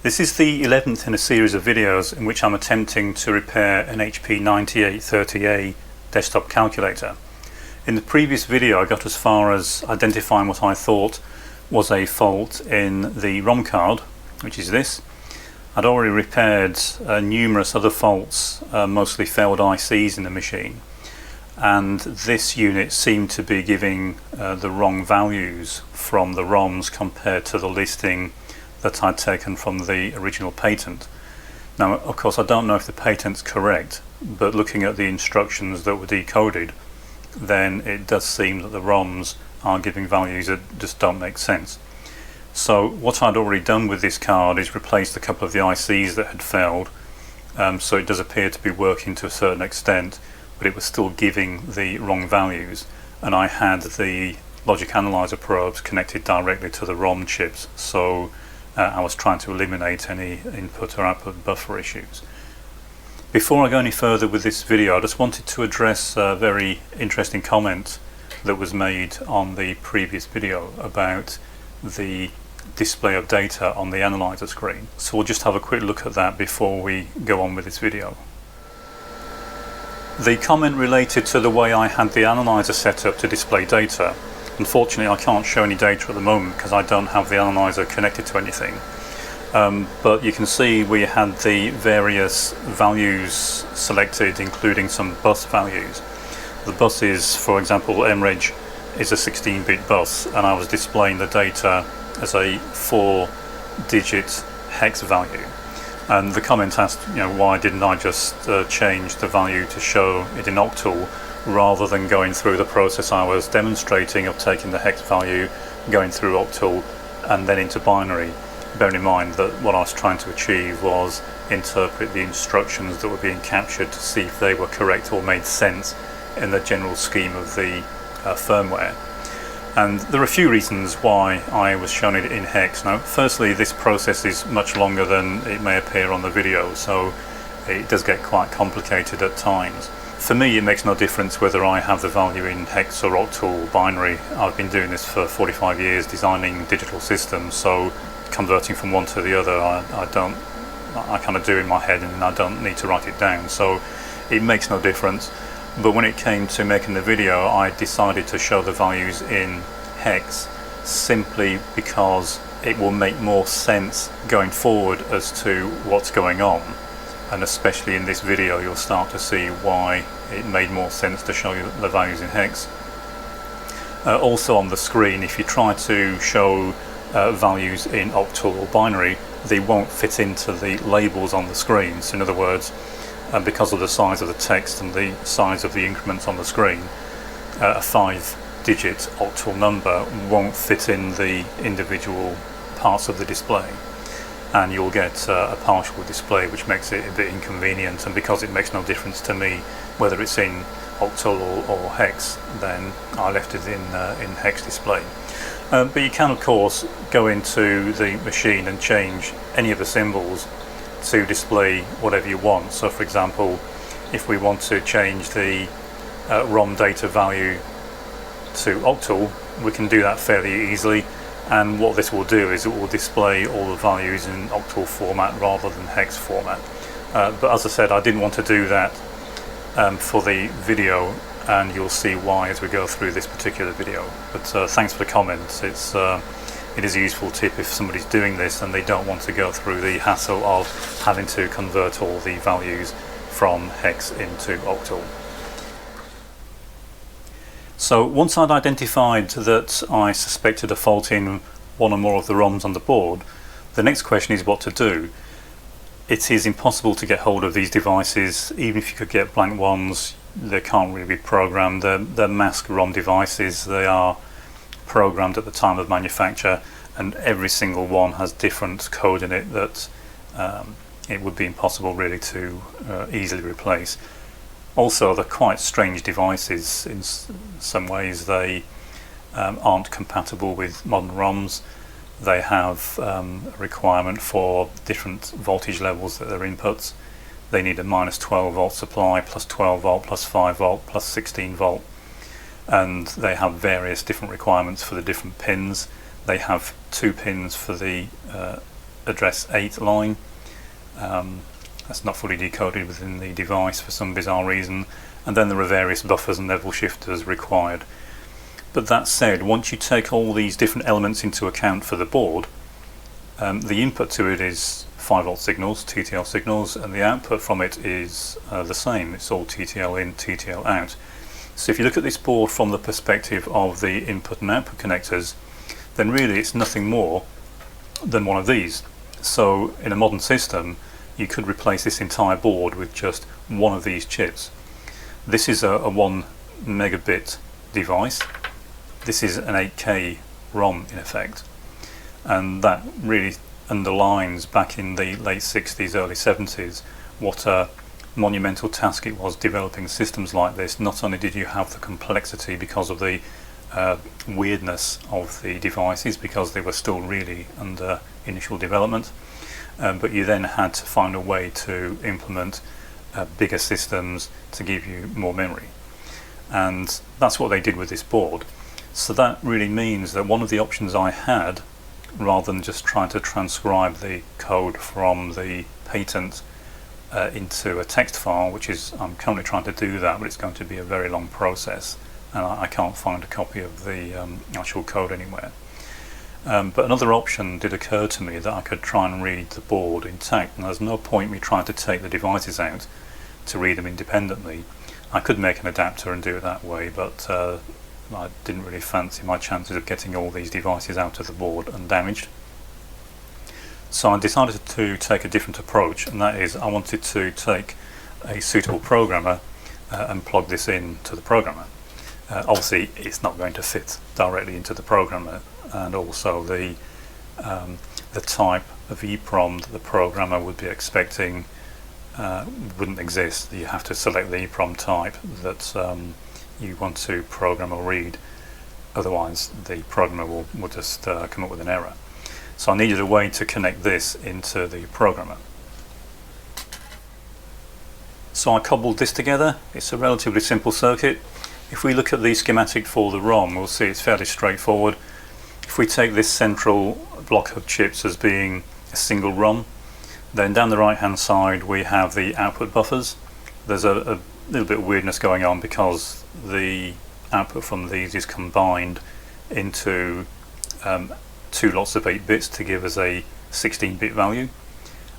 This is the 11th in a series of videos in which I'm attempting to repair an HP9830A desktop calculator. In the previous video I got as far as identifying what I thought was a fault in the ROM card, which is this. I'd already repaired numerous other faults, mostly failed ICs in the machine, and this unit seemed to be giving the wrong values from the ROMs compared to the listing that I'd taken from the original patent. Now, of course, I don't know if the patent's correct, but looking at the instructions that were decoded, then it does seem that the ROMs are giving values that just don't make sense. So what I'd already done with this card is replaced a couple of the ICs that had failed, so it does appear to be working to a certain extent, but it was still giving the wrong values, and I had the logic analyzer probes connected directly to the ROM chips, so I was trying to eliminate any input or output buffer issues. Before I go any further with this video, I just wanted to address a very interesting comment that was made on the previous video about the display of data on the analyzer screen. So we'll just have a quick look at that before we go on with this video. The comment related to the way I had the analyzer set up to display data. Unfortunately, I can't show any data at the moment because I don't have the analyzer connected to anything. But you can see we had the various values selected, including some bus values. The buses, for example, MREG is a 16-bit bus, and I was displaying the data as a 4-digit hex value. And the comment asked, why didn't I just change the value to show it in octal rather than going through the process I was demonstrating of taking the hex value, going through octal and then into binary, bearing in mind that what I was trying to achieve was interpret the instructions that were being captured to see if they were correct or made sense in the general scheme of the firmware. And there are a few reasons why I was showing it in hex. Now, firstly, this process is much longer than it may appear on the video, so it does get quite complicated at times. For me, it makes no difference whether I have the value in hex or octal binary. I've been doing this for 45 years, designing digital systems, so converting from one to the other, I kind of do in my head, and I don't need to write it down, so it makes no difference. But when it came to making the video, I decided to show the values in hex simply because it will make more sense going forward as to what's going on. And especially in this video, you'll start to see why it made more sense to show you the values in hex. Also on the screen, if you try to show values in octal or binary, they won't fit into the labels on the screen. So in other words, because of the size of the text and the size of the increments on the screen, a 5-digit octal number won't fit in the individual parts of the display, and you'll get a partial display, which makes it a bit inconvenient. And because it makes no difference to me whether it's in octal or hex, then I left it in hex display. But you can of course go into the machine and change any of the symbols to display whatever you want. So for example, if we want to change the ROM data value to octal, we can do that fairly easily, and what this will do is it will display all the values in octal format rather than hex format. But as I said, I didn't want to do that for the video, and you'll see why as we go through this particular video. But thanks for the comments. It is a useful tip if somebody's doing this and they don't want to go through the hassle of having to convert all the values from hex into octal. So once I'd identified that I suspected a fault in one or more of the ROMs on the board, the next question is what to do. It is impossible to get hold of these devices. Even if you could get blank ones, they can't really be programmed. They're mask ROM devices. They are programmed at the time of manufacture, and every single one has different code in it that it would be impossible really to easily replace. Also, they're quite strange devices in some ways. They aren't compatible with modern ROMs. They have a requirement for different voltage levels at their inputs. They need a minus 12 volt supply, plus 12 volt, plus 5 volt, plus 16 volt. And they have various different requirements for the different pins. They have 2 pins for the address 8 line. That's not fully decoded within the device for some bizarre reason, and then there are various buffers and level shifters required. But that said, once you take all these different elements into account for the board, the input to it is 5V signals, TTL signals, and the output from it is the same. It's all TTL in, TTL out. So if you look at this board from the perspective of the input and output connectors, then really it's nothing more than one of these. So in a modern system, you could replace this entire board with just one of these chips. This is a 1 megabit device. This is an 8K ROM in effect, and that really underlines back in the late 60s, early 70s what a monumental task it was developing systems like this. Not only did you have the complexity because of the weirdness of the devices, because they were still really under initial development, but you then had to find a way to implement bigger systems to give you more memory, and that's what they did with this board. So that really means that one of the options I had, rather than just trying to transcribe the code from the patent into a text file, which is, I'm currently trying to do that, but it's going to be a very long process, and I can't find a copy of the actual code anywhere. But another option did occur to me, that I could try and read the board intact, and there's no point me trying to take the devices out to read them independently. I could make an adapter and do it that way, but I didn't really fancy my chances of getting all these devices out of the board undamaged. So I decided to take a different approach, and that is I wanted to take a suitable programmer and plug this in to the programmer. Obviously it's not going to fit directly into the programmer, and also the type of EEPROM that the programmer would be expecting wouldn't exist. You have to select the EEPROM type that you want to program or read, otherwise the programmer will just come up with an error. So I needed a way to connect this into the programmer. So I cobbled this together. It's a relatively simple circuit. If we look at the schematic for the ROM, we'll see it's fairly straightforward. If we take this central block of chips as being a single ROM, then down the right hand side we have the output buffers. There's a little bit of weirdness going on because the output from these is combined into 2 lots of 8 bits to give us a 16-bit value,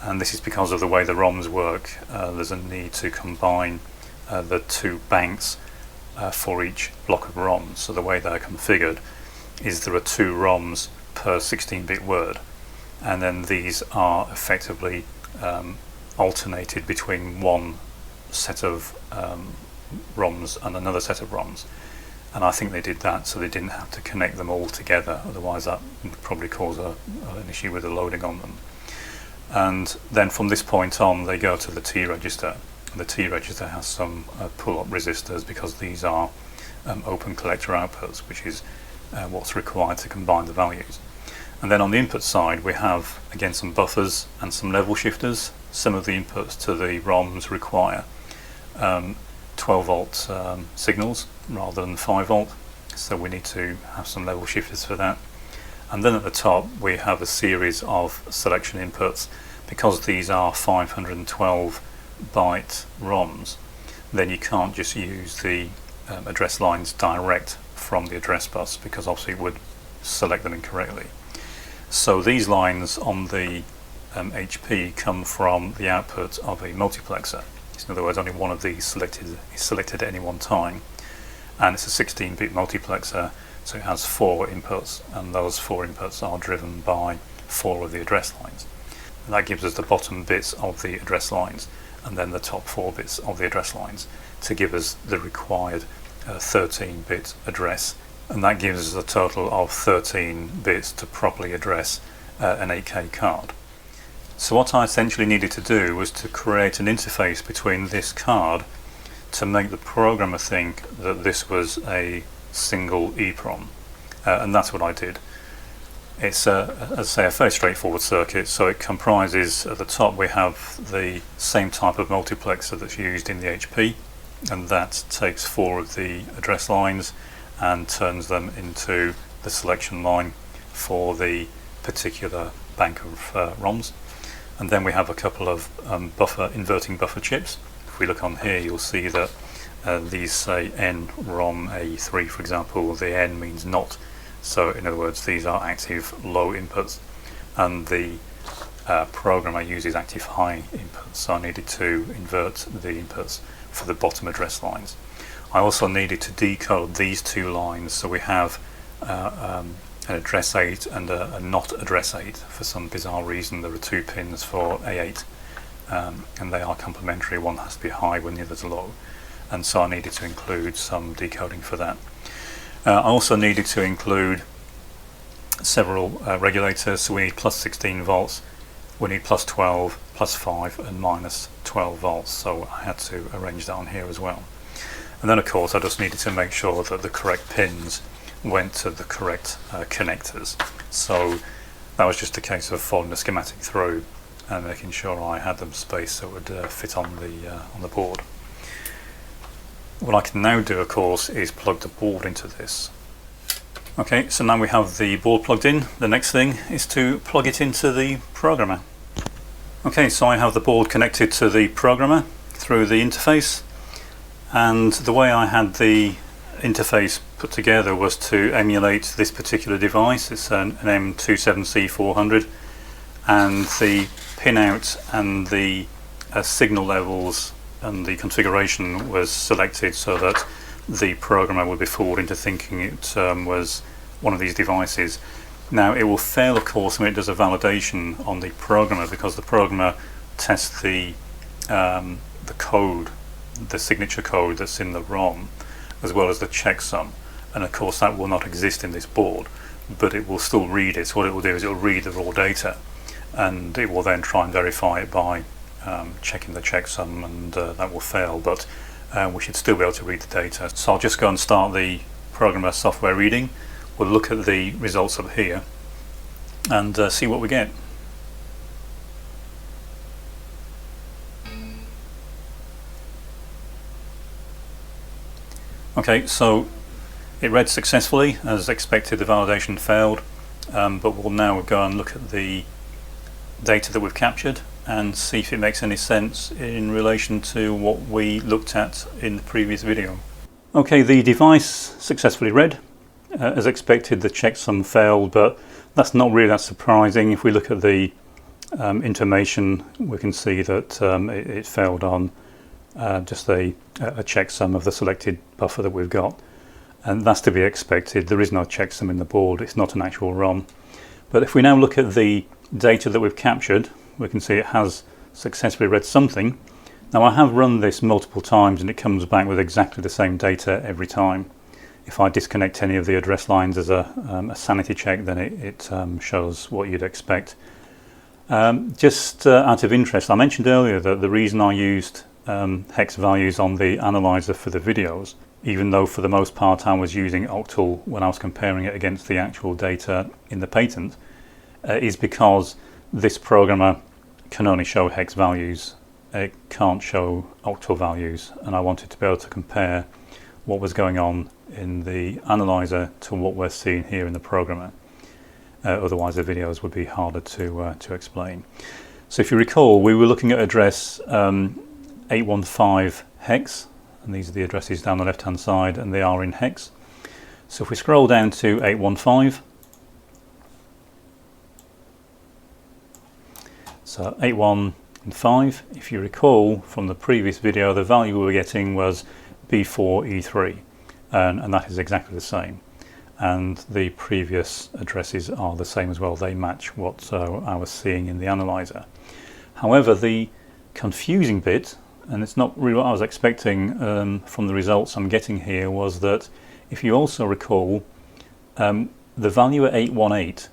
and this is because of the way the ROMs work. There's a need to combine the 2 banks for each block of ROMs. So the way they're configured is there are 2 ROMs per 16-bit word, and then these are effectively alternated between one set of ROMs and another set of ROMs. And I think they did that so they didn't have to connect them all together, otherwise that would probably cause an issue with the loading on them. And then from this point on they go to the T register. The T register has some pull-up resistors because these are open collector outputs, which is what's required to combine the values. And then on the input side we have again some buffers and some level shifters. Some of the inputs to the ROMs require 12V signals rather than 5V, so we need to have some level shifters for that. And then at the top we have a series of selection inputs. Because these are 512 byte ROMs, then you can't just use the address lines direct from the address bus, because obviously it would select them incorrectly. So these lines on the HP come from the output of a multiplexer. In other words, only one of these is selected at any one time, and it's a 16-bit multiplexer, so it has 4 inputs, and those 4 inputs are driven by 4 of the address lines. And that gives us the bottom bits of the address lines, and then the top 4 bits of the address lines, to give us the required 13-bit address, and that gives us a total of 13 bits to properly address an 8K card. So what I essentially needed to do was to create an interface between this card to make the programmer think that this was a single EEPROM, and that's what I did. It's as I say, a very straightforward circuit. So it comprises, at the top we have the same type of multiplexer that's used in the HP, and that takes 4 of the address lines and turns them into the selection line for the particular bank of ROMs, and then we have a couple of inverting buffer chips. If we look on here, you'll see that these say NROM-A3, for example. The N means not, so in other words these are active low inputs, and the programmer uses active high inputs, so I needed to invert the inputs for the bottom address lines. I also needed to decode these two lines, so we have an address 8 and a not address 8. For some bizarre reason there are two pins for A8, and they are complementary. One has to be high when the other's low, and so I needed to include some decoding for that. I also needed to include several regulators, so we need plus 16 volts, we need plus 12, plus 5 and minus 12 volts, so I had to arrange that on here as well. And then of course I just needed to make sure that the correct pins went to the correct connectors. So that was just a case of following the schematic through and making sure I had them spaced so it would fit on the board. What I can now do, of course, is plug the board into this. Okay, so now we have the board plugged in. The next thing is to plug it into the programmer. Okay, so I have the board connected to the programmer through the interface, and the way I had the interface put together was to emulate this particular device. It's an M27C400, and the pinout and the signal levels and the configuration was selected so that the programmer would be fooled into thinking it was one of these devices. Now it will fail, of course, when it does a validation on the programmer, because the programmer tests the code, the signature code that's in the ROM, as well as the checksum, and of course that will not exist in this board, but it will still read it. So what it will do is it will read the raw data, and it will then try and verify it by checking the checksum, and that will fail, but we should still be able to read the data. So I'll just go and start the programmer software reading. We'll look at the results up here and see what we get. Okay, so it read successfully. As expected, the validation failed, but we'll now go and look at the data that we've captured and see if it makes any sense in relation to what we looked at in the previous video. Okay, the device successfully read. As expected, the checksum failed, but that's not really that surprising. If we look at the information, we can see that it failed on just a checksum of the selected buffer that we've got, and that's to be expected. There is no checksum in the board, it's not an actual ROM. But if we now look at the data that we've captured, we can see it has successfully read something. Now I have run this multiple times and it comes back with exactly the same data every time. If I disconnect any of the address lines as a sanity check, then it shows what you'd expect. Just out of interest, I mentioned earlier that the reason I used hex values on the analyzer for the videos, even though for the most part I was using octal when I was comparing it against the actual data in the patent, is because this programmer can only show hex values. It can't show octal values, and I wanted to be able to compare what was going on in the analyzer to what we're seeing here in the programmer. Otherwise the videos would be harder to explain. So if you recall, we were looking at address 815 hex, and these are the addresses down the left hand side, and they are in hex. So if we scroll down to 815, so 815, if you recall from the previous video, the value we were getting was B4E3, and that is exactly the same, and the previous addresses are the same as well. They match what I was seeing in the analyzer. However, the confusing bit, and it's not really what I was expecting from the results I'm getting here, was that if you also recall, the value at 818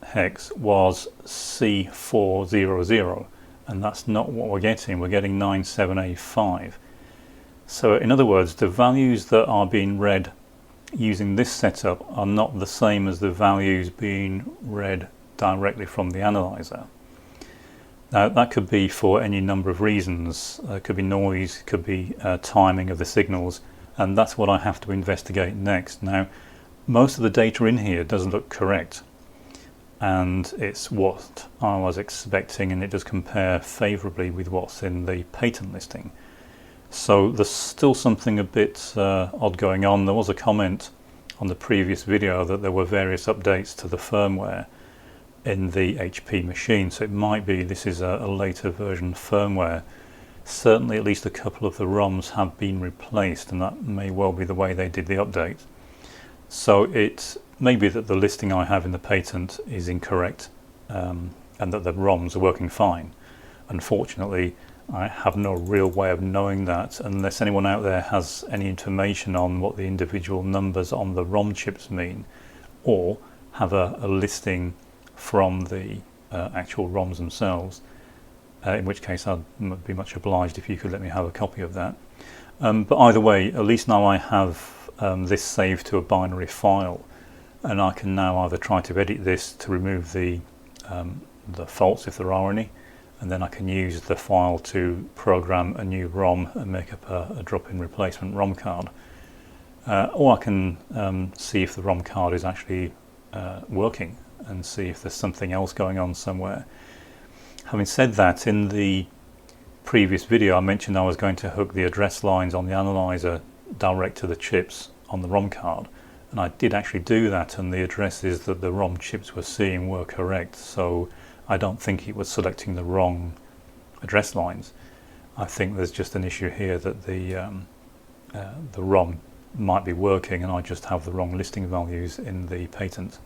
hex was C400, and that's not what we're getting. We're getting 97A5. So in other words, the values that are being read using this setup are not the same as the values being read directly from the analyzer. Now that could be for any number of reasons. It could be noise, it could be timing of the signals, and that's what I have to investigate next. Now most of the data in here doesn't look correct. and it's what I was expecting, and it does compare favourably with what's in the patent listing. So there's still something a bit odd going on. There was a comment on the previous video that there were various updates to the firmware in the HP machine, so it might be this is a later version firmware. Certainly at least a couple of the ROMs have been replaced, and that may well be the way they did the update. So it may be that the listing I have in the patent is incorrect, and that the ROMs are working fine. Unfortunately, I have no real way of knowing that unless anyone out there has any information on what the individual numbers on the ROM chips mean, or have a listing from the actual ROMs themselves, in which case I'd be much obliged if you could let me have a copy of that. But either way, at least now I have this saved to a binary file, and I can now either try to edit this to remove the faults if there are any, and then I can use the file to program a new ROM and make up a drop-in replacement ROM card, or I can see if the ROM card is actually working and see if there's something else going on somewhere. Having said that, in the previous video I mentioned I was going to hook the address lines on the analyzer direct to the chips on the ROM card, and I did actually do that, and the addresses that the ROM chips were seeing were correct, so I don't think it was selecting the wrong address lines. I think there's just an issue here that the ROM might be working and I just have the wrong listing values in the patent.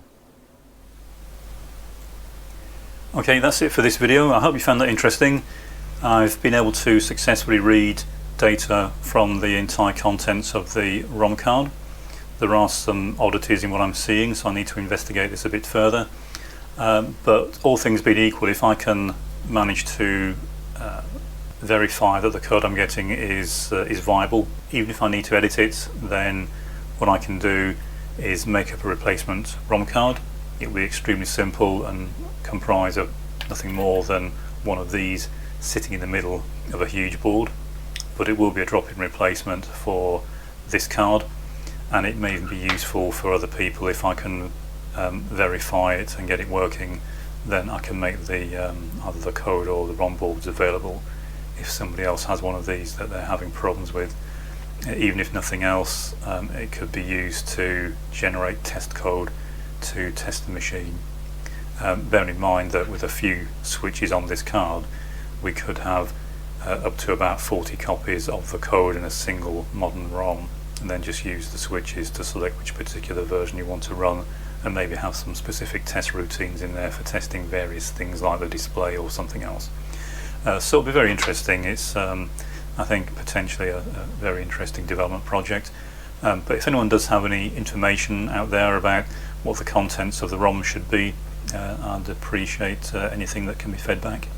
Okay, that's it for this video. I hope you found that interesting. I've been able to successfully read data from the entire contents of the ROM card. There are some oddities in what I'm seeing, so I need to investigate this a bit further. But all things being equal, if I can manage to verify that the code I'm getting is viable, even if I need to edit it, then what I can do is make up a replacement ROM card. It will be extremely simple and comprise of nothing more than one of these sitting in the middle of a huge board, but it will be a drop-in replacement for this card, and it may even be useful for other people. If I can verify it and get it working, then I can make the either the code or the ROM boards available if somebody else has one of these that they're having problems with. Even if nothing else, it could be used to generate test code to test the machine. Bearing in mind that with a few switches on this card we could have up to about 40 copies of the code in a single modern ROM, and then just use the switches to select which particular version you want to run, and maybe have some specific test routines in there for testing various things like the display or something else. So it'll be very interesting. It's I think potentially a very interesting development project. But if anyone does have any information out there about what the contents of the ROM should be, I'd appreciate anything that can be fed back.